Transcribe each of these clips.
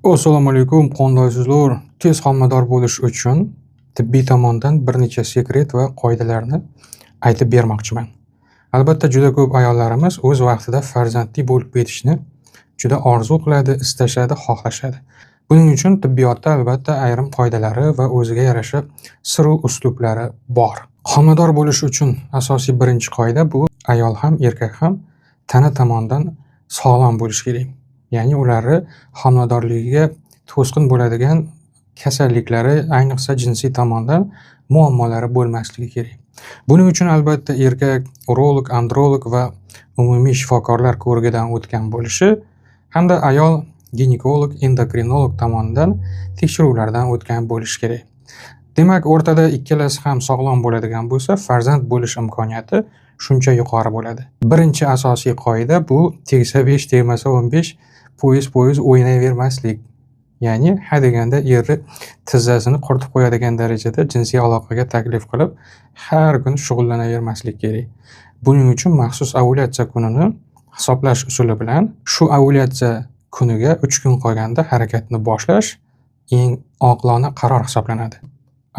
Assalomu alaykum, qandaysizlar? Tez homilador bo'lish uchun tibbiy tomondan bir necha sekret va qoidalarni aytib bermoqchiman. Albatta, juda ko'p ayollarimiz o'z vaqtida farzandli bo'lib yetishni juda orzu qiladi, istashadi, xohlashadi. Buning uchun tibbiyotda albatta ayrim qoidalari va o'ziga yarasha sir va uslublari bor. Homilador bo'lish uchun asosiy birinchi qoida bu ayol ham, erkak ham tana tomonidan sog'lom bo'lishi kerak. Ya'ni ularni homiladorligiga to'sqin bo'ladigan kasalliklari, ayniqsa jinsiy tomondan muammolari bo'lmasligi kerak. Buning uchun albatta erkak urolog, androlog va umumiy shifokorlar ko'rigidan o'tgan bo'lishi hamda ayol ginekolog, endokrinolog tomonidan tekshiruvlardan o'tgan bo'lishi kerak. Demak, o'rtada ikkalasi ham sog'lom bo'ladigan bo'lsa, farzand bo'lish imkoniyati shuncha yuqori bo'ladi. Birinchi asosiy qoida bu tegsa 5, tegmasa 15 poyiz o'ynayvermaslik. Ya'ni hadeganda erni tizzasini quritib qo'yadigan darajada jinsiy aloqaga taklif qilib, har kun shug'ullanavermaslik kerak. Buning uchun maxsus ovulyatsiya kunini hisoblash usuli bilan shu ovulyatsiya kuniga 3 kun qolganda harakatni boshlash eng oqilona qaror hisoblanadi.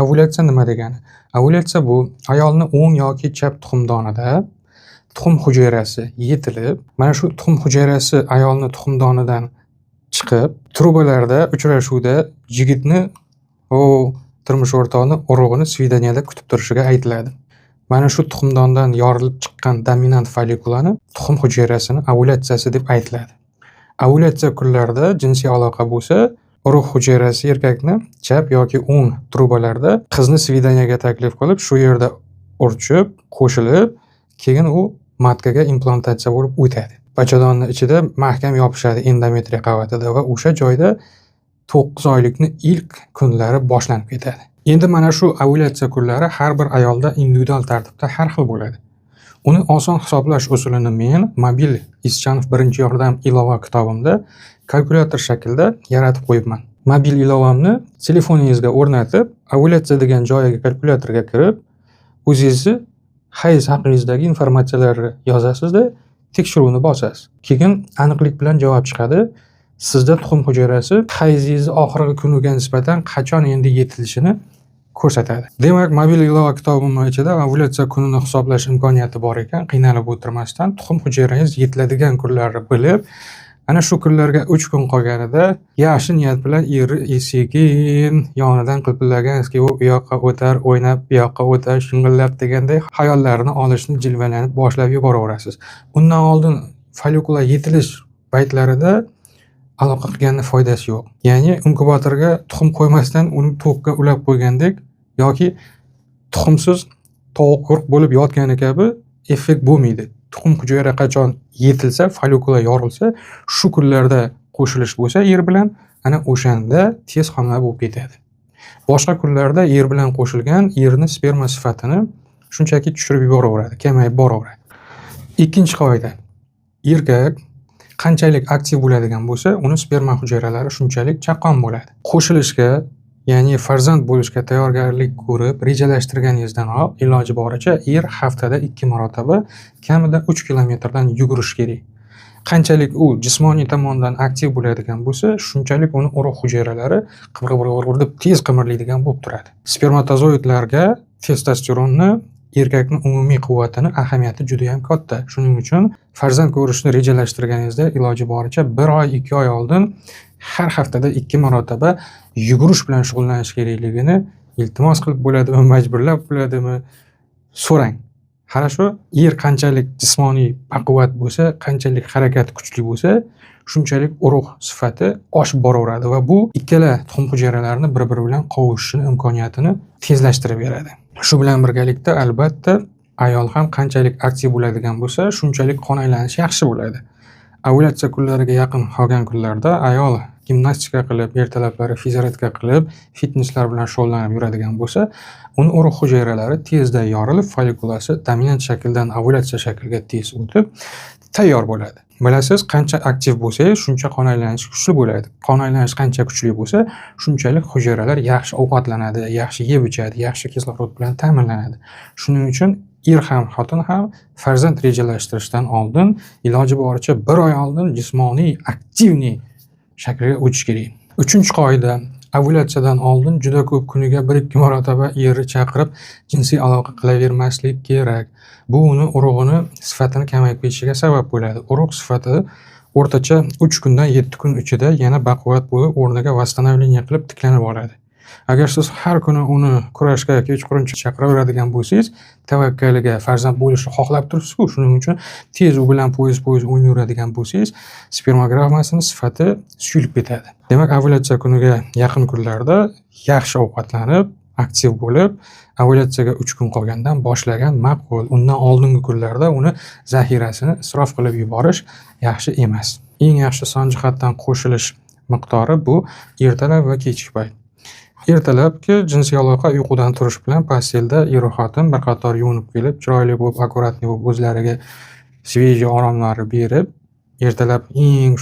Ovulyatsiya nima degani? Ovulyatsiya bu ayolning o'ng yoki chap tuxumdonida tuxum hujayrasi yetilib, mana shu tuxum hujayrasi ayolning tuxumdonidan chiqib, trubalarda uchrashuvda yigitni turmush o'rtog'ini urug'ini svidaniyada kutib turishiga aytiladi. Mana shu tuxumdondan yorilib chiqqan dominant follikulani tuxum hujayrasining ovulyatsiyasi deb aytiladi. Ovulyatsiya kunlarida jinsiy aloqa bo'lsa, urug' hujayrasi erkakni chap yoki o'ng trubalarda qizni svidaniyaga taklif qilib, shu yerda urchib, qo'shilib, keyin u matkaga implantatsiya bo'lib o'tadi. Bachadonning ichida mahkam yopishadi endometriya qavatida va o'sha joyda 9 oylikning ilk kunlari boshlanib ketadi. Endi mana shu ovulyatsiya kunlari har bir ayolda individual tartibda har xil bo'ladi. Uni oson hisoblash usulini men mobil Ischanov birinchi yordam ilova kitobimda kalkulyator shaklida yaratib qo'yibman. Mobil ilovamni telefoningizga o'rnatib, ovulyatsiya degan joyiga kalkulyatorga kirib, o'zingizni hayz haqingizdagi informatsiyalarni yozasizda, tekshiruvni bosasiz. Keyin aniqlik bilan javob chiqadi. Sizda tuxum hujayrasi hayzingiz oxirgi kuniga nisbatan qachon endi yetilishini ko'rsatadi. Demak, mobil ilova kitobimning ichida ovulyatsiya kunini hisoblash imkoniyati bor ekan, qiynalib o'tirmasdan tuxum hujayrangiz yetiladigan kunlarni bilib, ana shu kunlarga 3 kun qolganida yaxshi niyat bilan erni sekin yonidan qilpillaganski, u yoqqa o'tar, o'ynab, bu yoqqa o'tar, shing'illab deganday xayollarni olishni jilvalanib boshlab yuboraverasiz. Undan oldin follikula yetilish paytlarida aloqa qilganning foydasi yo'q. Ya'ni inkubatorga tuxum qo'ymasdan uni to'qqa ulab qo'ygandek yoki tuxumsiz tovuq quruq bo'lib yotgani kabi effekt bo'lmaydi. Tuxum hujayra qachon yetilsa, follikula yorilsa, shu kunlarda qo'shilish bo'lsa yer bilan, ana o'shanda tez homila bo'lib ketadi. Boshqa kunlarda yer bilan qo'shilgan erni sperma sifatini shunchaki tushirib yuboraveradi, kamayib boraveradi. Ikkinchi qoida. Erkak qanchalik aktiv bo'ladigan bo'lsa, uni sperma hujayralari shunchalik chaqqon bo'ladi. Qo'shilishga, ya'ni farzand bo'lishga tayyorgarlik ko'rib, rejalashtirganingizdan iloji boricha haftada 2 marotaba kamida 3 kilometrdan yugurish kerak. Qanchalik u jismoniy tomondan aktiv bo'ladigan bo'lsa, shunchalik uni urug' hujayralari qivir deb tez qimirlaydigan bo'lib turadi. Spermatozoidlarga testosteronni erkakning umumiy quvvatini ahamiyati juda ham katta. Shuning uchun farzand ko'rishni rejalashtirganingizda iloji boricha 1 oy, 2 oy oldin har haftada 2 marotaba yugurish bilan shug'ullanish kerakligini iltimos qilib bo'ladimi, majburlab bo'ladimi, so'rang. Hali shu qanchalik jismoniy baquvvat bo'lsa, qanchalik harakat kuchli bo'lsa, shunchalik urug' sifati oshib boraveradi va bu ikkala tuxum hujayralarini bir-biri bilan qovushishini imkoniyatini tezlashtirib beradi. Shu bilan birgalikda albatta ayol ham qanchalik aktiv bo'ladigan bo'lsa, shunchalik qon aylanishi yaxshi bo'ladi. Ovulyatsiya kunlariga yaqin qolgan kunlarda ayol gimnastika qilib, ertalablari fiziyoterapika qilib, fitnesslar bilan shug'ullanib yuradigan bo'lsa, uni urug' hujayralari tezda yorilib, follikulasi dominant shakldan ovulyatsiya shakliga tez o'tib, tayyor bo'ladi. Bilasiz, qancha aktiv bo'lsangiz, shuncha qon aylanishi kuchli bo'ladi. Qon aylanish qancha kuchli bo'lsa, shunchalik hujayralar yaxshi ovqatlanadi, yaxshi yeb ichadi, yaxshi kislorod bilan ta'minlanadi. Shuning uchun ham, xotin ham farzand rejalashtirishdan oldin iloji boricha 1 oy oldin jismoniy, aktivniy shaklga o'tish kerak. Uchinchi qoida: ovulyatsiyadan oldin juda ko'p kuniga 1-2 marotaba erni chaqirib jinsiy aloqa qilavermaslik kerak. Bu uni urug'ini sifatini kamayib ketishiga sabab bo'ladi. Urug' sifati o'rtacha 3 kundan 7 kun ichida yana baquvvat bo'lib, o'rniga восстановление qilib tiklanib oladi. Agar siz har kuni uni kurashga kechquruncha chaqiraveradigan bo'lsangiz, tavakkaliga farzand bo'lishni xohlab turibsiz-ku, shuning uchun tez u bilan poyiz o'ynayveradigan bo'lsangiz, spermogrammasini sifati suyulib ketadi. Demak, ovulyatsiya kuniga yaqin kunlarda yaxshi ovqatlanib, aktiv bo'lib, ovulyatsiyaga 3 kun qolgandan boshlagan ma'qul. Undan oldingi kunlarda uni zaxirasini isrof qilib yuborish yaxshi emas. Eng yaxshi son jihatdan qo'shilish miqdori bu ertalab va kechki payt. Ertalabki jinsiy aloqa uyqudan turish bilan postelda er-u xotin bir qator yuvinib kelib, chiroyli bo'lib, akkuratniy bo'lib, o'zlariga svejiy oromlar berib, ertalab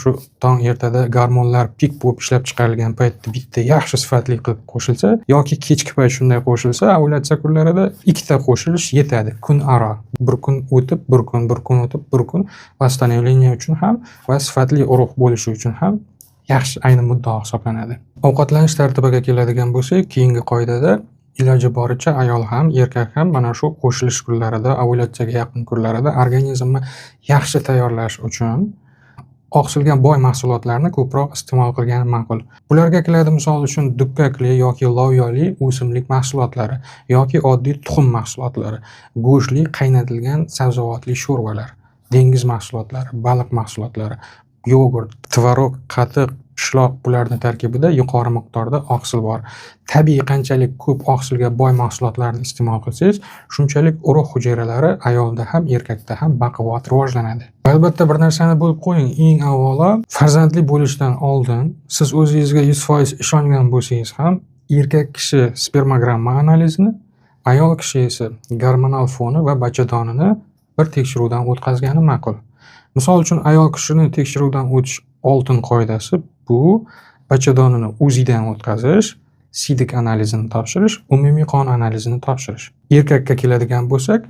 shu tong ertada gormonlar pik bo'lib ishlab chiqarilgan paytda bitta yaxshi sifatli qilib qo'shilsa yoki kechki payt shunday qo'shilsa, ovulyatsiya kunlarida ikkita qo'shilish yetadi. Kun aro. Bir kun o'tib, bir kun o'tib, bir kun восстановление uchun ham va sifatli urug' bo'lishi uchun ham yaxshi ayni muddao hisoblanadi. Ovqatlanish tartibiga keladigan bo'lsak, keyingi qoidada iloji boricha ayol ham, erkak ham mana shu qo'shilish kunlarida, ovulyatsiyaga yaqin kunlarida organizmni yaxshi tayyorlash uchun oqsilga boy mahsulotlarni ko'proq iste'mol qilgani ma'qul. Bularga keladi, misol uchun dukkakli yoki lovyoli o'simlik mahsulotlari yoki oddiy tuxum mahsulotlari, go'shtli qaynatilgan sabzavotli sho'rvalar, dengiz mahsulotlari, baliq mahsulotlari, yogurt, tvorog, qatiq, pishloq, bularning tarkibida yuqori miqdorda oqsil bor. Tabiiy qanchalik ko'p oqsilga boy mahsulotlarni iste'mol qilsangiz, shunchalik urug' hujayralari ayolda ham, erkakda ham baquvvat rivojlanadi. Albatta bir narsani bilib qo'ying, eng avvalo farzandli bo'lishdan oldin siz o'zingizga 100% ishongan bo'lsangiz ham, erkak kishi spermogramma analizini, ayol kishi esa gormonal foni va bachadonini bir tekshiruvdan o'tkazgani ma'qul. Misol uchun, ayol kishini tekshiruvdan o'tish oltin qoidasi bu bachadonini o'zidan o'tkazish, sidik analizini topshirish, umumiy qon analizini topshirish. Erkakka keladigan bo'lsak,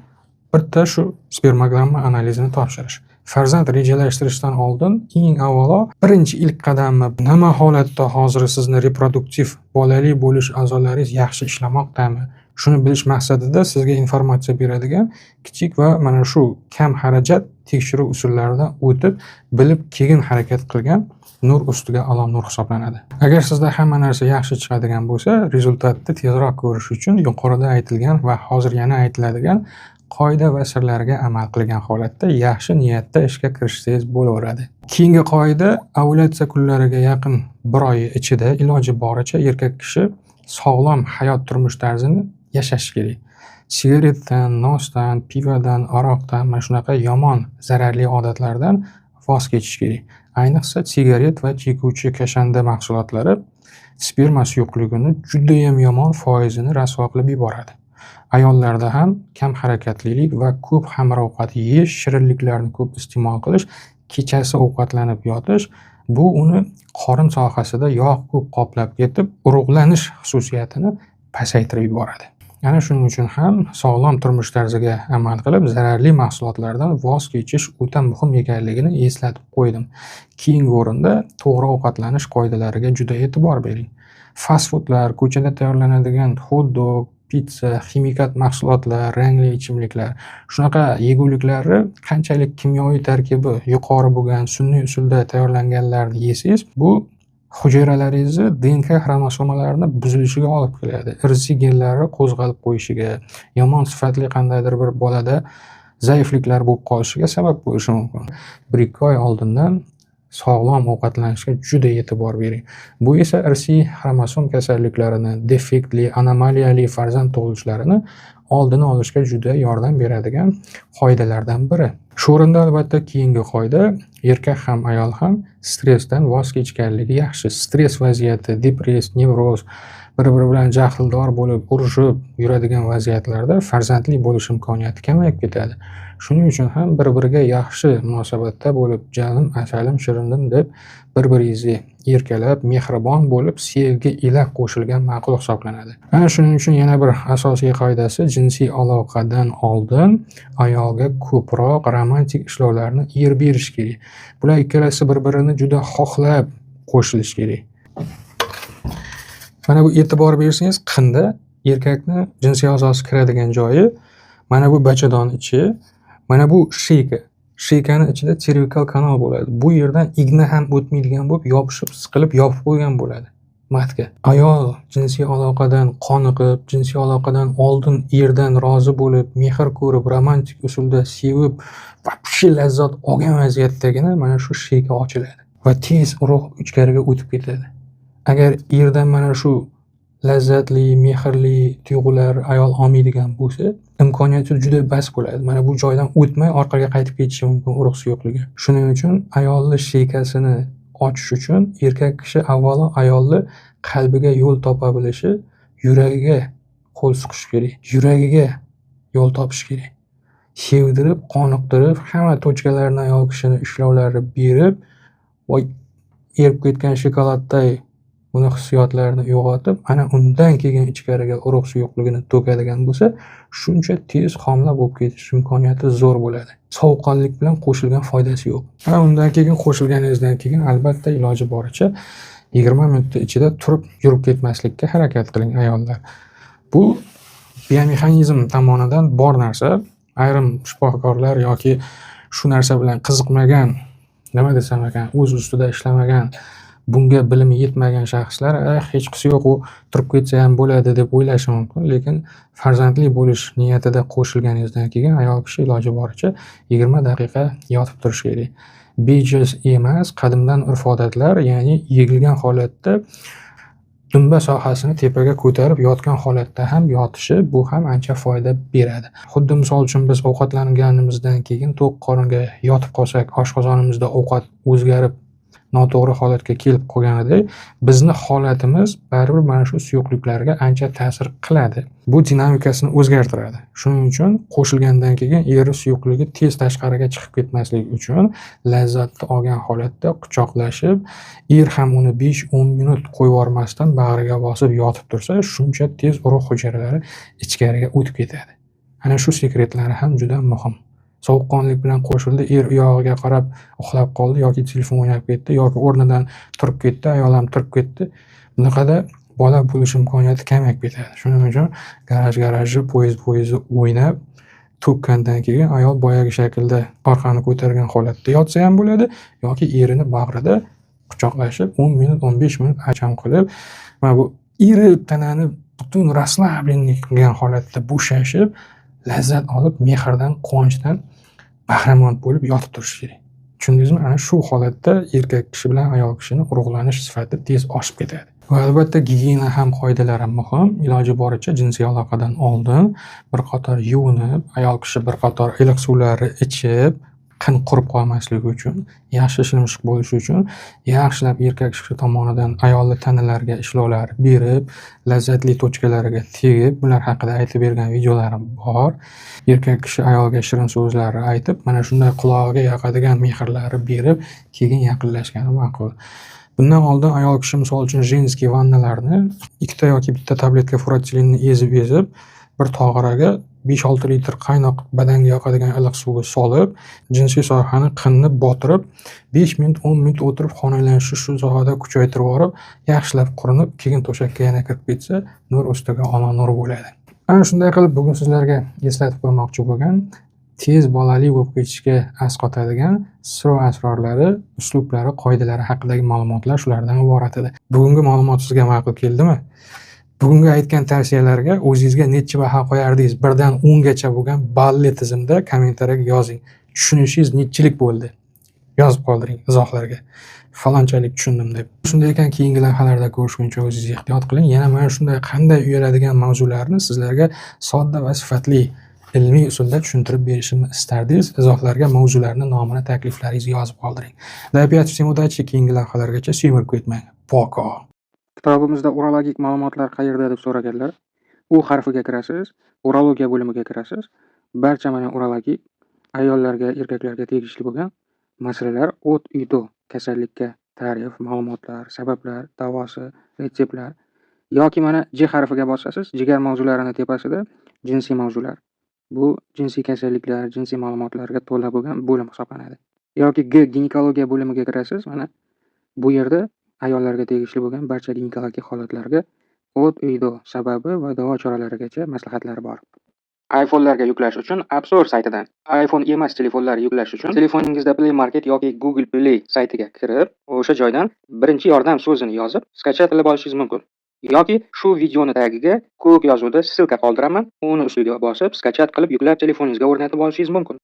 bitta shu spermogramma analizini topshirish. Farzand rejalashtirishdan oldin eng avvalo birinchi ilk qadamni nima holatda hozir sizni reproduktiv bolali bo'lish a'zolaringiz yaxshi ishlamoqdami? Shuni bilish maqsadida sizga informatsiya beradigan kichik va mana shu kam xarajat tekshiruv usullaridan o'tib, bilib keyin harakat qilgan nur ustiga alo nur hisoblanadi. Agar sizda hamma narsa yaxshi chiqadigan bo'lsa, rezultatni tezroq ko'rish uchun yuqorida aytilgan va hozir yana aytiladigan qoida va sirlarga amal qilgan holatda yaxshi niyatda ishga kirishsangiz bo'laveradi. Keyingi qoida: ovulyatsiya kunlariga yaqin 1 oy ichida iloji boricha erkak kishi sog'lom hayot turmush tarzini yashash kerak. Sigaretdan, nosdan, pivodan, aroqdan, mana shunaqa yomon, zararli odatlardan voz kechish kerak. Ayniqsa sigaret va chekuvchi kashanda mahsulotlari sperma suyuqligini juda ham yomon foizini rasvo qilib yuboradi. Ayollarda ham kam harakatlilik va ko'p xamir ovqat yeyish, shirinliklarni ko'p iste'mol qilish, kechasi ovqatlanib yotish bu uni qorin sohasida yog' ko'p qoplab ketib, urug'lanish xususiyatini pasaytirib yuboradi. Ana shuning uchun ham sog'lom turmush tarziga amal qilib, zararli mahsulotlardan voz kechish o'ta muhim ekanligini eslatib qo'ydim. Keyingi o'rinda to'g'ri ovqatlanish qoidalariga juda e'tibor bering. Fast foodlar, ko'chada tayyorlanadigan hot-dog, pitsa, ximikat mahsulotlar, rangli ichimliklar, shunaqa yeguliklarni qanchalik kimyoviy tarkibi yuqori bo'lgan sun'iy usulda tayyorlanganlarni yesangiz, bu hujayralaringizni DNK xromosomalarini buzilishiga olib keladi. Irsiy genlarni qo'zg'alib qo'yishiga, yomon sifatli qandaydir bir bolada zaifliklar bo'lib qolishiga sabab bo'lishi mumkin. 1-2 oy oldindan sog'lom ovqatlanishga juda e'tibor bering. Bu esa irsiy xromosom kasalliklarini, defektli, anomaliyali farzand tug'ilishlarini oldini olishga juda yordam beradigan qoidalardan biri. Shu o'rinda albatta keyingi qoida: erkak ham ayol ham stressdan voz kechganligi yaxshi. Stress vaziyati, depress, nevroz, bir-biri bilan jahldor bo'lib, urushib yuradigan vaziyatlarda farzandli bo'lish imkoniyati kamayib ketadi. Shuning uchun ham bir-biriga yaxshi munosabatda bo'lib, janim, asalim, shirindim deb bir-biringizni erkalab, mehribon bo'lib, sevgi ila qo'shilgan ma'qul hisoblanadi. Ana shuning uchun yana bir asosiy qoidasi: jinsiy aloqadan oldin ayolga ko'proq romantik ishlovlarni berish kerak. Bular ikkalasi bir-birini juda xohlab qo'shilish kerak. Mana bu e'tibor bersangiz qinda erkakni jinsiy a'zosi kiradigan joyi mana bu bachadon ichi, mana bu sheyka. Sheykani ichida servikal kanal bo'ladi. Bu yerdan igna ham o'tmaydigan bo'lib, yopishib, siqilib yopib qo'ygan bo'ladi matga. Ayol jinsiy aloqadan qoniqib, jinsiy aloqadan oldin erdan rozi bo'lib, mehr ko'rib, romantik usulda sevib, vobshe lazzat olgan vaziyatdagina mana shu sheyka ochiladi va tez urug' ichkariga o'tib ketadi. Agar erdan mana shu lazzatli, mehrli tuyg'ular ayol olmaydigan bo'lsa, imkoniyati juda bas bo'ladi. Mana bu joydan o'tmay orqaga qaytib ketishi mumkin urug' suyuqligi. Shuning uchun ayolni sheykasini ochish uchun erkak kishi avvalo ayolni qalbiga yo'l topa bilishi, yuragiga qo'l suqish kerak, yuragiga yo'l topish kerak. Sevdirib, qoniqtirib, hamma tochkalarini ayol kishini ishlovlari berib, voy erib ketgan shokoladday uni hissiyotlarini uyg'otib, ana undan keyin ichkariga urug' suyuqligini to'kadigan bo'lsa, shuncha tez homila bo'lib ketish imkoniyati zo'r bo'ladi. Sovuqqonlik bilan qo'shilgan foydasi yo'q. Ha, undan keyin qo'shilganingizdan keyin albatta iloji boricha 20 minutda ichida turib yurib ketmaslikka harakat qiling ayollar. Bu biomexanizm tomonidan bor narsa. Ayrim shifokorlar yoki shu narsa bilan qiziqmagan, nima desam ekan, o'z ustida ishlamagan, bunga bilimi yetmagan shaxslar hech qisi yo'q, u turib ketsa ham bo'ladi deb o'ylashi mumkin. Lekin farzandli bo'lish niyatida qo'shilganingizdan keyin ayol kishi iloji boricha 20 daqiqa yotib turish kerak. Bejiz emas, qadimdan urf-odatlar, ya'ni yegilgan holatda dumba sohasini tepaga ko'tarib yotgan holatda ham yotishi, bu ham ancha foyda beradi. Xuddi misol uchun biz ovqatlanganimizdan keyin to'q qoringa yotib qolsak, oshqozonimizda ovqat o'zgarib noto'g'ri holatga kelib qolganidek, bizni holatimiz baribir mana shu suyuqliklarga ancha ta'sir qiladi. Bu dinamikasini o'zgartiradi. Shuning uchun qo'shilgandan keyin eri suyuqligi tez tashqariga chiqib ketmasligi uchun lazzatni olgan holatda quchoqlashib, er ham uni 5-10 minut qo'yib yubormasdan bag'riga bosib yotib tursa, shuncha tez urug' hujayralari ichkariga o'tib ketadi. Ana shu sekretlari ham juda muhim. Sovuqqonlik bilan qo'shildi, er uyog'iga qarab uxlab qoldi yoki telefon o'ynab ketdi yoki o'rnidan turib ketdi, ayol ham turib ketdi. Bunaqada bola bo'lish imkoniyati kamayib ketadi. Shuning uchun garajni poyezd o'ynab to'kkandan keyin ayol boyagi shaklda orqani ko'targan holatda yotsa ham bo'ladi yoki erini bag'rida quchoqlashib 10 minut, 15 minut acham qilib, mana bu eri tanani butun расслабленный qilgan holatda bo'shashib, lazzat olib, mehrdan, quvonchdan bahramand bo'lib yotib turish kerak. Tushundingizmi? Ana shu holatda erkak kishi bilan ayol kishining urug'lanish sifati tez oshib ketadi. Va albatta gigiyena ham qoidalari muhim. Iloji boricha jinsiy aloqadan oldin bir qator yuvinib, ayol kishi bir qator iliq suvlarni ichib, qin qurib qolmasligi uchun, yaxshi shilimshiq bo'lishi uchun yaxshilab erkak kishi tomonidan ayolning tanalariga ishlovlar berib, lazzatli tochkalariga tegib, bular haqida aytib bergan videolarim bor. Erkak kishi ayolga shirin so'zlar aytib, mana shunday qulog'iga yoqadigan mehrlarni berib, keyin yaqinlashgani ma'qul. Bundan oldin ayol kishi misol uchun jenskiy vannalarni 2 yoki 1 tabletka furatchilinni ezib, bir tog'oraga 5-6 litr qaynoq badanga yoqadigan iliq suvni solib, jinsiy sohani qinni botirib, 5 minut, 10 minut o'tirib xonalanishi shu sohada kuchaytirib olib, yaxshilab qurinib, keyin to'shakka yana kirib ketsa, nur ustiga ona nur bo'ladi. Ana shunday qilib bugun sizlarga eslatib qo'ymoqchi bo'lgan, tez bolali bo'lib ketishga asqotadigan sir asrorlari, uslublari, qoidalari haqidagi ma'lumotlar shulardan iborat edi. Bugungi ma'lumot sizga ma'qul keldimi? Bugungi aytgan tavsiyalarga o'zingizga necha baho qo'yardingiz? 1 dan 10 gacha bo'lgan balli tizimda kommentariyaga yozing. Tushunishingiz nechilik bo'ldi? Yozib qoldiring izohlarga. Falonchalik tushundim deb. Shunday ekan, keyingi lavhalarda ko'rishguncha o'zingiz ehtiyot qiling. Yana mana shunday qanday uyaladigan mavzularni sizlarga sodda va sifatli ilmiy usulda tushuntirib berishimni istardingiz? Izohlarga mavzularning nomini, takliflaringizni yozib qoldiring. До опять всем удачи, keyingi lavhalargacha semirib ketmang. Poko. Kitobimizda urologik ma'lumotlar qayerda deb so'raganlar, u harfiga kirasiz, urologiya bo'limiga kirasiz. Barcha mana urologik ayollarga, erkaklarga tegishli bo'lgan masalalar, o't uydo kasallikka ta'rif, ma'lumotlar, sabablar, davosi, retseptlar yoki mana J harfiga bosasiz, jigar mavzularining tepasida jinsiy mavzular. Bu jinsiy kasalliklar, jinsiy ma'lumotlarga to'la bo'lgan bo'lim hisoblanadi. Yoki G ginekologiya bo'limiga kirasiz, mana bu yerda ayollarga tegishli bo'lgan barcha ginekologik holatlarga O't-uydo sababi va davo choralarigacha maslahatlari bor. iPhone'larga yuklash uchun App Store saytidan, iPhone emas telefonlar yuklash uchun telefoningizda Play Market yoki Google Play saytiga kirib, o'sha joydan birinchi yordam so'zini yozib, skachat qilib olishingiz mumkin. Yoki shu videoni tagiga ko'k yozuvda ssilka qoldiraman, uni ustiga bosib, skachat qilib yuklab telefoningizga o'rnatib olishingiz mumkin.